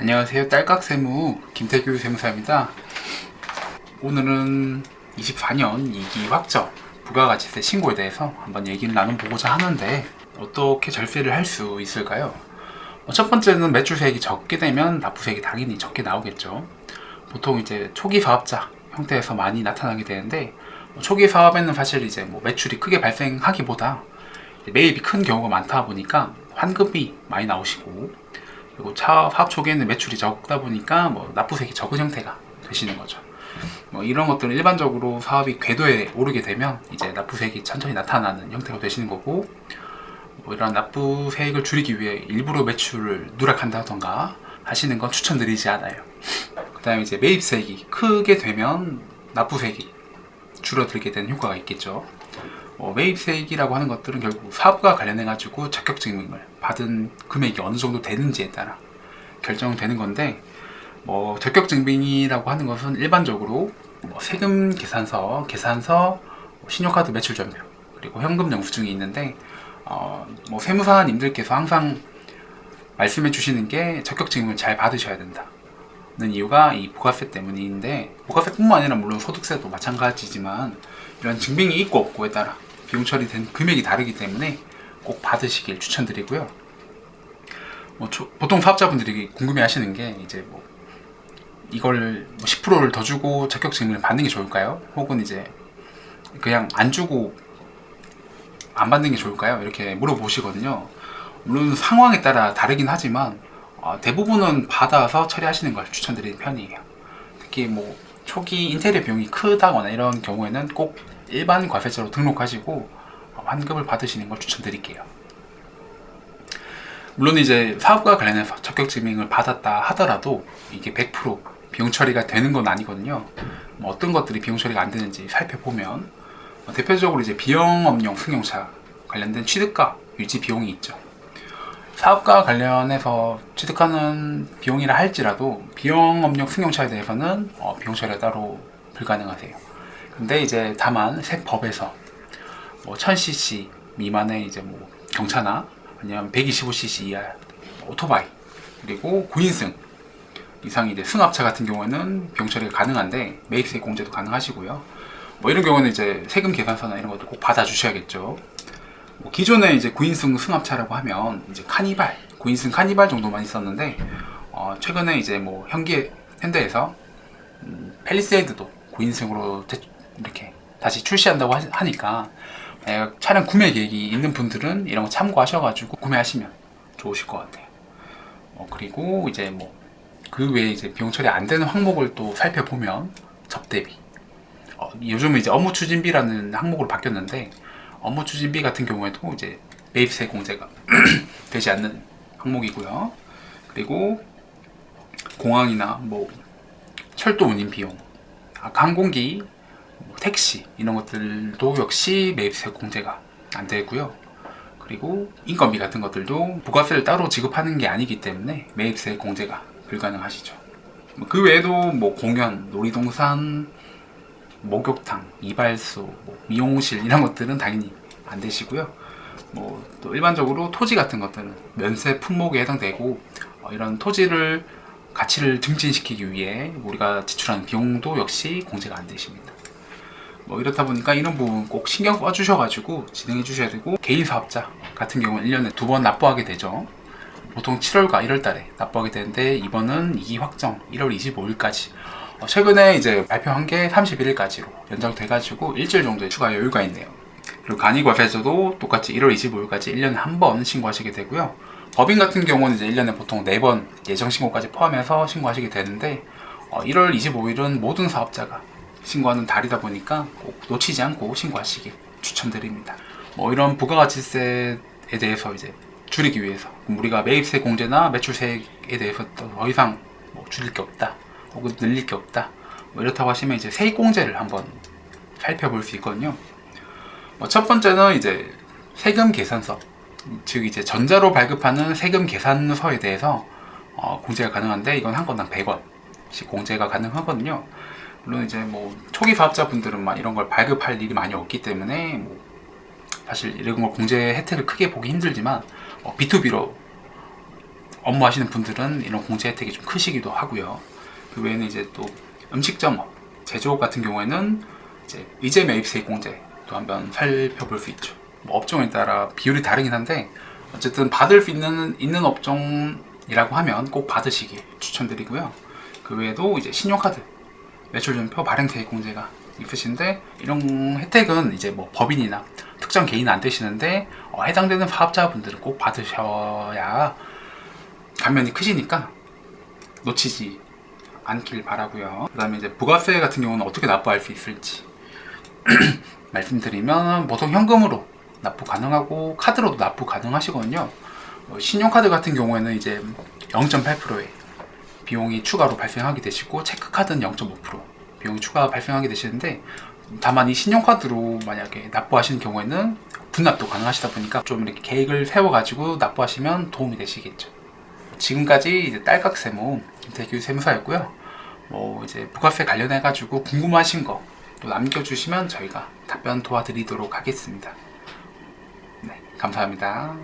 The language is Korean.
안녕하세요. 딸깍세무 김태규 세무사입니다. 오늘은 24년 2기 확정 부가가치세 신고에 대해서 한번 얘기를 나눠보고자 하는데 어떻게 절세를 할 수 있을까요? 첫 번째는 매출세액이 적게 되면 납부세액이 당연히 적게 나오겠죠. 보통 이제 초기 사업자 형태에서 많이 나타나게 되는데 초기 사업에는 사실 이제 매출이 크게 발생하기보다 매입이 큰 경우가 많다 보니까 환급이 많이 나오시고, 그리고 사업 초기에는 매출이 적다 보니까 납부세액이 적은 형태가 되시는 거죠. 이런 것들은 일반적으로 사업이 궤도에 오르게 되면 이제 납부세액이 천천히 나타나는 형태가 되시는 거고, 이런 납부세액을 줄이기 위해 일부러 매출을 누락한다던가 하시는 건 추천드리지 않아요. 그 다음에 이제 매입세액이 크게 되면 납부세액이 줄어들게 되는 효과가 있겠죠. 매입세액이라고 하는 것들은 결국 사업과 관련해가지고 적격증명을 받은 금액이 어느 정도 되는지에 따라 결정되는 건데, 적격증빙이라고 하는 것은 일반적으로 세금 계산서, 신용카드 매출전표, 그리고 현금 영수증이 있는데, 세무사님들께서 항상 말씀해 주시는 게 적격증명을 잘 받으셔야 된다는 이유가 이 부가세 때문인데, 부가세뿐만 아니라 물론 소득세도 마찬가지지만 이런 증빙이 있고 없고에 따라 비용 처리된 금액이 다르기 때문에 꼭 받으시길 추천드리고요. 보통 사업자분들이 궁금해 하시는 게 이제 이걸 10%를 더 주고 적격증명을 받는 게 좋을까요? 혹은 이제 그냥 안 주고 안 받는 게 좋을까요? 이렇게 물어보시거든요. 물론 상황에 따라 다르긴 하지만 대부분은 받아서 처리하시는 걸 추천드리는 편이에요. 특히 초기 인테리어 비용이 크다거나 이런 경우에는 꼭 일반 과세자로 등록하시고 환급을 받으시는 걸 추천드릴게요. 물론 이제 사업과 관련해서 적격증명을 받았다 하더라도 이게 100% 비용 처리가 되는 건 아니거든요. 어떤 것들이 비용 처리가 안 되는지 살펴보면 대표적으로 이제 비영업용 승용차 관련된 취득가 유지 비용이 있죠. 사업과 관련해서 취득하는 비용이라 할지라도 비영업용 승용차에 대해서는 비용 처리가 따로 불가능하세요. 근데 이제 다만 새 법에서 1000cc 미만의 이제 경차나 아니면 125cc 이하 오토바이, 그리고 9인승 이상 이제 승합차 같은 경우에는 비용 처리가 가능한데 매입세 공제도 가능하시고요. 이런 경우는 이제 세금 계산서나 이런 것도 꼭 받아주셔야겠죠. 기존에 이제 9인승 승합차라고 하면 이제 카니발, 9인승 카니발 정도만 있었는데 최근에 이제 현대에서 팰리세이드도 9인승으로 이렇게 다시 출시한다고 하니까 차량 구매 계획이 있는 분들은 이런 거 참고하셔가지고 구매하시면 좋으실 것 같아요. 그리고 이제 그 외에 이제 비용 처리 안 되는 항목을 또 살펴보면 접대비. 요즘은 이제 업무 추진비라는 항목으로 바뀌었는데, 업무 추진비 같은 경우에도 이제 매입세 공제가 되지 않는 항목이고요. 그리고 공항이나 철도 운임 비용, 항공기, 택시 이런 것들도 역시 매입세 공제가 안 되고요. 그리고 인건비 같은 것들도 부가세를 따로 지급하는 게 아니기 때문에 매입세 공제가 불가능하시죠. 그 외에도 공연, 놀이동산, 목욕탕, 이발소, 미용실 이런 것들은 당연히 안 되시고요. 또 일반적으로 토지 같은 것들은 면세 품목에 해당되고, 이런 토지를 가치를 증진시키기 위해 우리가 지출하는 비용도 역시 공제가 안 되십니다. 이렇다 보니까 이런 부분 꼭 신경 써주셔가지고 진행해 주셔야 되고, 개인 사업자 같은 경우는 1년에 2번 납부하게 되죠. 보통 7월과 1월 달에 납부하게 되는데, 이번은 2기 확정 1월 25일까지 최근에 이제 발표한 게 31일까지로 연장돼가지고 일주일 정도의 추가 여유가 있네요. 그리고 간이과세자도 똑같이 1월 25일까지 1년에 한 번 신고하시게 되고요. 법인 같은 경우는 이제 1년에 보통 4번 예정 신고까지 포함해서 신고하시게 되는데, 1월 25일은 모든 사업자가 신고하는 달이다 보니까 꼭 놓치지 않고 신고하시길 추천드립니다. 이런 부가가치세에 대해서 이제 줄이기 위해서 우리가 매입세 공제나 매출세액에 대해서 더 이상 줄일 게 없다, 혹은 늘릴 게 없다, 이렇다고 하시면 이제 세액 공제를 한번 살펴볼 수 있거든요. 첫 번째는 이제 세금 계산서, 즉 이제 전자로 발급하는 세금 계산서에 대해서 공제가 가능한데, 이건 한 건당 100원씩 공제가 가능하거든요. 물론 이제 초기 사업자분들은 이런 걸 발급할 일이 많이 없기 때문에 사실 이런 걸 공제 혜택을 크게 보기 힘들지만, B2B로 업무하시는 분들은 이런 공제 혜택이 좀 크시기도 하고요. 그 외에는 이제 또 음식점업, 제조업 같은 경우에는 이제 의제 매입세액 공제도 한번 살펴볼 수 있죠. 뭐 업종에 따라 비율이 다르긴 한데 어쨌든 받을 수 있는 업종이라고 하면 꼭 받으시길 추천드리고요. 그 외에도 이제 신용카드 매출전표 발행세액 공제가 있으신데 이런 혜택은 이제 뭐 법인이나 특정 개인은 안 되시는데 해당되는 사업자분들은 꼭 받으셔야 감면이 크시니까 놓치지 않길 바라고요. 그 다음에 이제 부가세 같은 경우는 어떻게 납부할 수 있을지 말씀드리면 보통 현금으로 납부 가능하고 카드로도 납부 가능하시거든요. 신용카드 같은 경우에는 이제 0.8%의 비용이 추가로 발생하게 되시고 체크카드는 0.5% 비용이 추가 발생하게 되시는데 다만 이 신용카드로 만약에 납부하시는 경우에는 분납도 가능하시다 보니까 좀 이렇게 계획을 세워가지고 납부하시면 도움이 되시겠죠. 지금까지 이제 딸깍세무 김태규 세무사였고요. 뭐 이제 부가세 관련해가지고 궁금하신 거 또 남겨주시면 저희가 답변 도와드리도록 하겠습니다. 네, 감사합니다.